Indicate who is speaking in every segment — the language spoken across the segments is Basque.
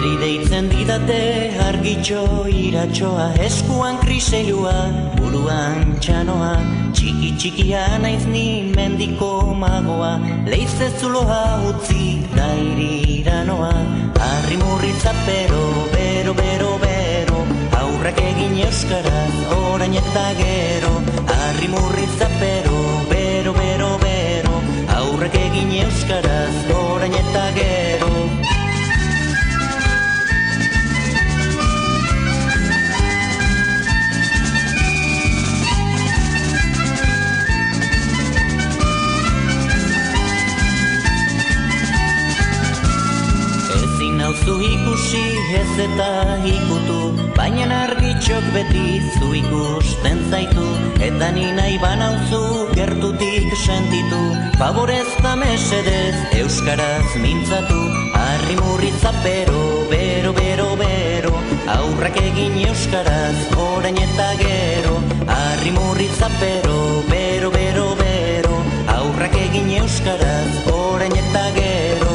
Speaker 1: Neri deitzen didate argitxo iratxoa, eskuan kriselua, buruan txanoa, txiki txikia naiz ni mendiko magoa, leize zuloa utzi da iriranoa, harri murritzapero, bero, bero, bero, aurrak egin euskaraz, orain eta gero, harri murritzapero, bero, bero, bero, aurrak egin euskaraz, orain eta gero. Zu ikusi ez eta ikutu, baina argitxok beti zu ikusten zaitu, eta ni nahi banauzu gertutik sentitu, favorez da mesedez euskaraz mintzatu, harri murritzapero, bero, bero, bero, aurrak egin euskaraz, orain eta gero, harri murritzapero, bero, bero, bero, aurrak egin euskaraz, orain eta gero.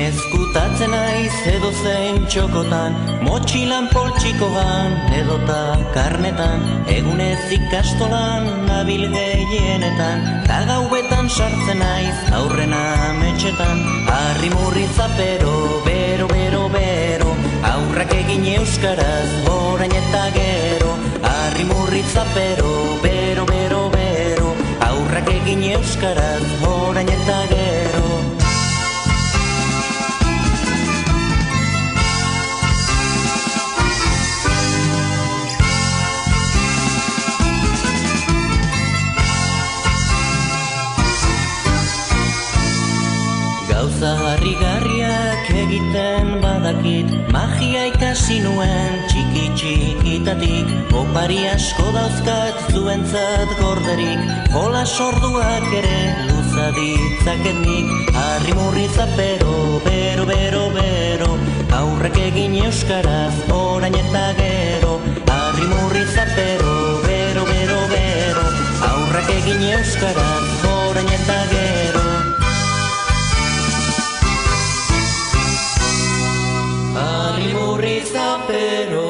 Speaker 1: Ezkutatzen naiz edo zein txokotan, motxilan poltsikoan edota karnetan, egunez ikastolan nabil gehienetan, ta gauetan sartzen naiz aurrena ametxetan, harri murritzapero, bero, bero, bero, aurrak egin euskaraz, orain eta gero, harri murritzapero, bero, bero, bero, aurrak egin euskaraz, orain eta gero. Gauza harrigarriak egiten badakit, magia ikasi nuen txiki txikitatik, opari asko dauzkat zuentzat gorderik, jola sorduak ere luza ditzaket nik, harri murritzapero, bero, bero, bero, aurrak egin euskaraz, orain eta gero, harri murritzapero, bero, bero, bero, aurrak egin euskaraz, orain eta gero. Harri murritzapero.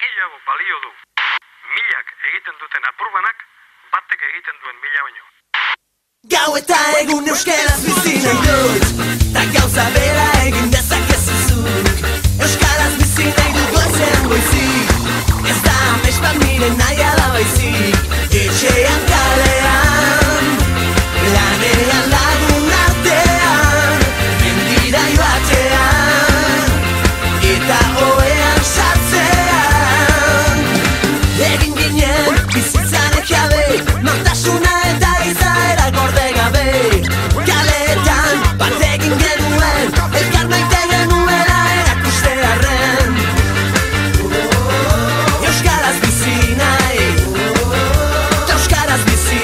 Speaker 2: Gehiago balio du. Milak egiten duten apurbanak, batek egiten duen mila baino.
Speaker 3: Gau eta egun euskaraz bizi nahi dut, ta gauza bera egin dezakezu zuk. Euskaraz bizi nahi dut goizean goizik, ez da amets bat nire nahi ala baizik. Etxean kalean, lanean lagun artean, mendira joatean, eta oean sartzean. Egin ginen bizitzaren jabe, nortasuna eta izaera gorde gabe. Kaletan bat egin genuen, elkar maite genuela erakustearren. Euskaraz bizi nahi, euskaraz bizi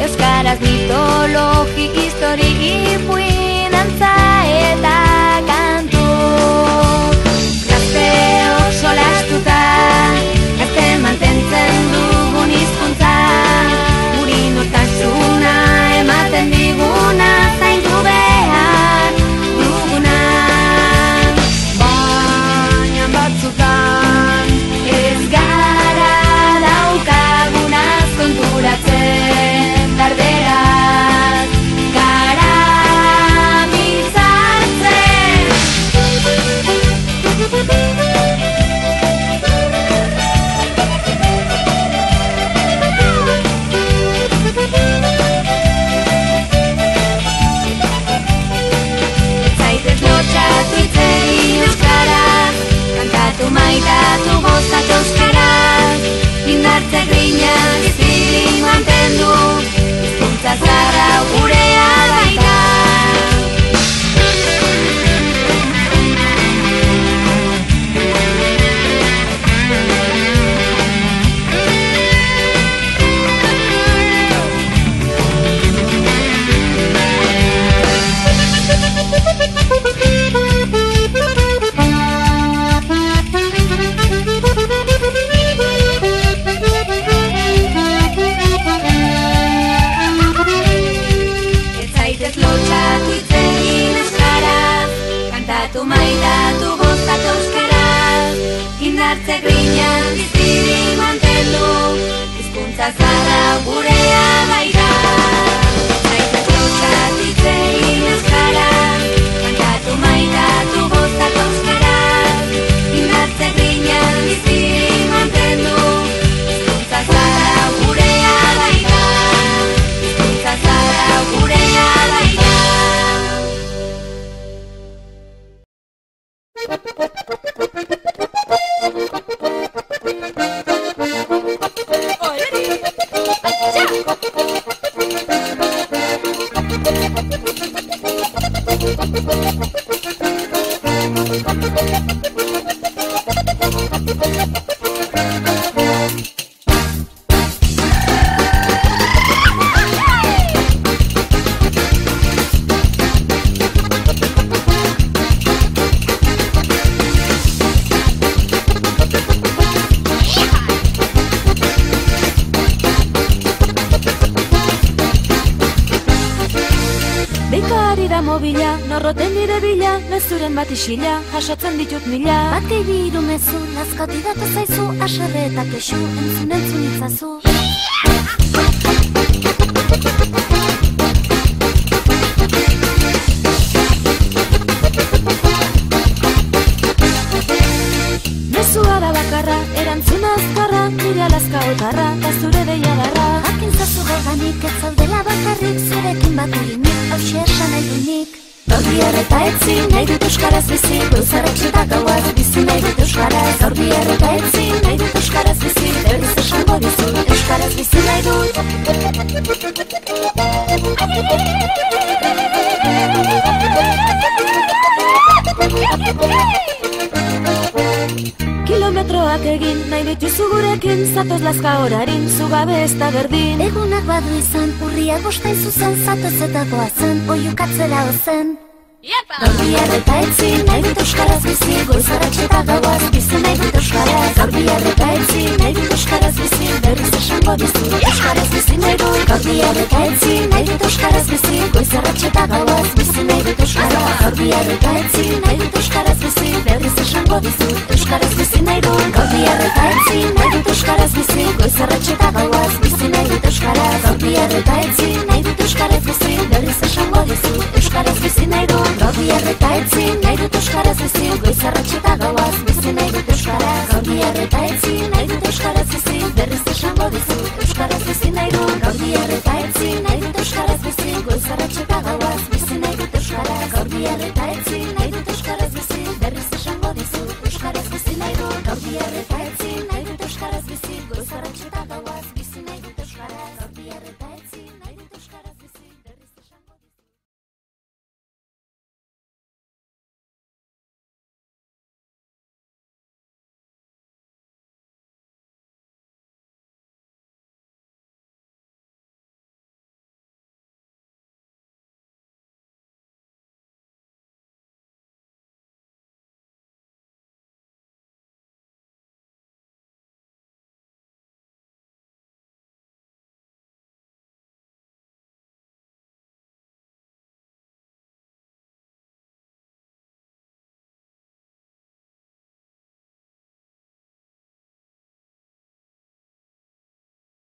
Speaker 4: Euskaraz mitologi, histori, ipuin, antza eta kantu. Gazteok solastuta, gazte mantentzen dugun hizkuntza, guri nortasuna ematen diguna, zaindu behar duguna. Baina batzutan ez gara daukagunaz konturatzen, tarderaz gara mintzatzen. Zaitez lotxatu hitz egin euskaraz, kantatu maitatu gozatu euskaraz, indartze grina bizirik mantendu, hizkuntza zaharra gurea baita. Lotxatu hitz egin euskaraz, kantatu maitatu gozatu euskaraz, indartze grina bizirik mantendu, hizkuntza zaharra gurea baita. Zaitez lotxatu hitz egin euskaraz, kantatu maitatu gozatu euskaraz, indartze grina bizirik mantendu, hizkuntza zaharra gurea baita. Hizkuntza zaharra gurea baita.
Speaker 5: Mobila, norroten nire bila, mezuren bat isila, jasotzen ditut mila.
Speaker 4: Bat gehi biru mezu, nazkati datu zaizu, aserre eta kexu, entzun itzazu.
Speaker 5: Mezua da bakarra, erantzuna azkarra, nire alazka otarra, da zure deia darra.
Speaker 4: Jakintzazu goganik, ez zaudela bakarrik, zurekin bat eginik, hauxe esan nahi dunik. Gaur bihar eta etzi, nahi dut euskaraz bizi, goizarretxe da gauaz, bizi nahi dut euskaraz. Gaur bihar eta etzi, nahi dut euskaraz bizi, berriz esango esango dizut Euskaraz bizi nahi dut
Speaker 5: Kilometroak egin nahi dituzu gurekin Zatoz lazka horarin, zugabe ez da berdin
Speaker 4: Egunak badu izan, urriak bostain zuzen Zatoz eta goazen, oiukatzera ozen Gaur bihar eta etzi, nahi dut euskaraz bizi Goizarratxe eta gauaz, bizi nahi dut euskaraz Gaur bihar eta etzi, nahi dut euskaraz bizi Berriz esango dizut, euskaraz bizi nahi dut Gaur bihar eta etzi, nahi dut euskaraz bizi Goizarratxe eta gauaz, bizi nahi dut euskaraz Gaur bihar eta etzi, nahi dut euskaraz bizi Berriz esango dizut, euskaraz bizi nahi dut Gaur bihar eta etzi, nahi dut euskaraz bizi Goizarratxe eta gauaz, bizi nahi dut euskaraz Gaur bihar eta etzi, nahi dut euskaraz bizi Berriz esango dizut, euskaraz bizi nahi dut Gaur bihar eta etzi, nahi dut euskaraz bizi Goizarratxe eta gauaz, bizi nahi dut euskaraz Gaur bihar eta etzi, nahi dut euskaraz bizi Berriz esango dizut, euskaraz bizi nahi dut